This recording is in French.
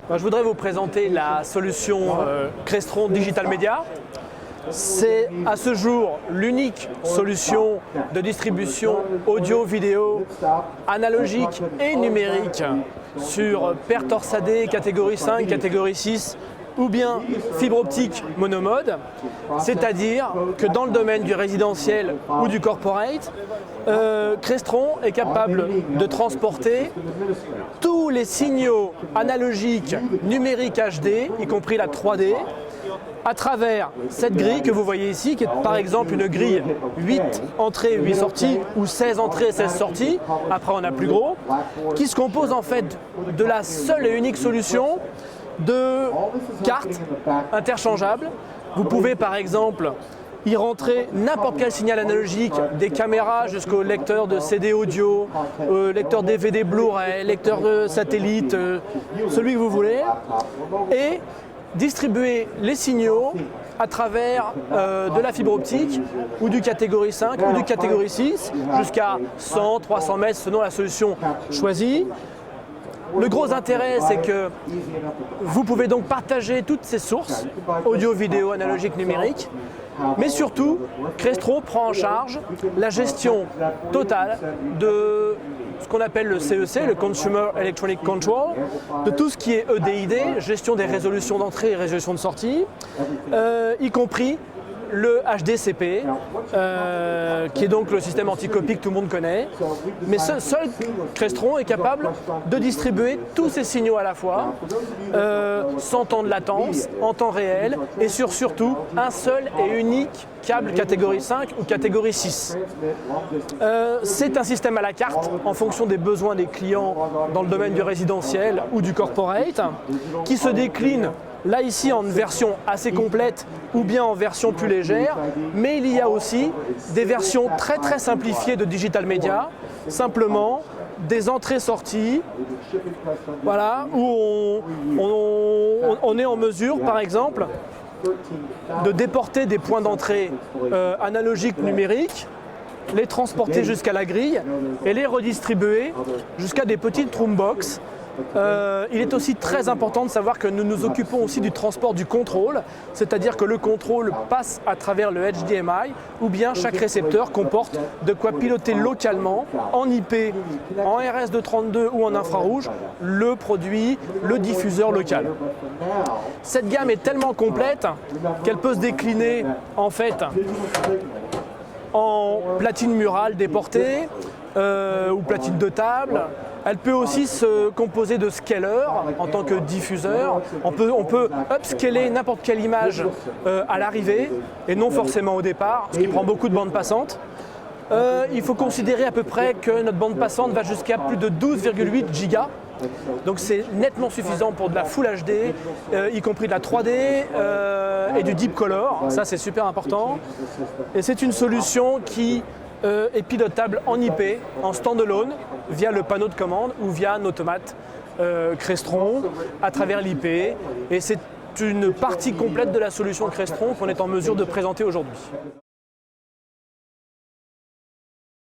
Je voudrais vous présenter la solution Crestron Digital Media. C'est à ce jour l'unique solution de distribution audio-vidéo analogique et numérique sur paire torsadée catégorie 5, catégorie 6 ou bien fibre optique monomode, c'est-à-dire que dans le domaine du résidentiel ou du corporate, Crestron est capable de transporter tous les signaux analogiques numériques HD, y compris la 3D, à travers cette grille que vous voyez ici, qui est par exemple une grille 8 entrées, 8 sorties, ou 16 entrées, 16 sorties, après on a plus gros, qui se compose en fait de la seule et unique solution de cartes interchangeables. Vous pouvez par exemple y rentrer n'importe quel signal analogique, des caméras jusqu'au lecteur de CD audio, lecteur DVD Blu-ray, lecteur de satellite, celui que vous voulez, et distribuer les signaux à travers de la fibre optique ou du catégorie 5 ou du catégorie 6 jusqu'à 100, 300 mètres selon la solution choisie. Le gros intérêt, c'est que vous pouvez donc partager toutes ces sources, audio, vidéo, analogique, numérique, mais surtout, Crestron prend en charge la gestion totale de ce qu'on appelle le CEC, le Consumer Electronic Control, de tout ce qui est EDID, gestion des résolutions d'entrée et résolution de sortie, y compris le HDCP, qui est donc le système anti-copie que tout le monde connaît. Mais seul Crestron est capable de distribuer tous ces signaux à la fois, sans temps de latence, en temps réel, et sur surtout un seul et unique câble catégorie 5 ou catégorie 6. C'est un système à la carte en fonction des besoins des clients dans le domaine du résidentiel ou du corporate, qui se décline là ici en version assez complète ou bien en version plus légère, mais il y a aussi des versions très simplifiées de Digital Media, simplement des entrées-sorties, voilà, où on est en mesure par exemple de déporter des points d'entrée analogiques numériques, les transporter jusqu'à la grille et les redistribuer jusqu'à des petites roombox. Il est aussi très important de savoir que nous nous occupons aussi du transport du contrôle, c'est-à-dire que le contrôle passe à travers le HDMI ou bien chaque récepteur comporte de quoi piloter localement, en IP, en RS232 ou en infrarouge, le produit, le diffuseur local. Cette gamme est tellement complète qu'elle peut se décliner en fait en platine murale déportée ou platine de table. Elle peut aussi se composer de scalers en tant que diffuseur. On peut upscaler n'importe quelle image à l'arrivée et non forcément au départ, ce qui prend beaucoup de bandes passantes. Il faut considérer à peu près que notre bande passante va jusqu'à plus de 12,8 gigas. Donc c'est nettement suffisant pour de la Full HD, y compris de la 3D et du Deep Color. Ça c'est super important. Et c'est une solution qui est pilotable en IP, en standalone, via le panneau de commande ou via un automate Crestron à travers l'IP. Et c'est une partie complète de la solution Crestron qu'on est en mesure de présenter aujourd'hui.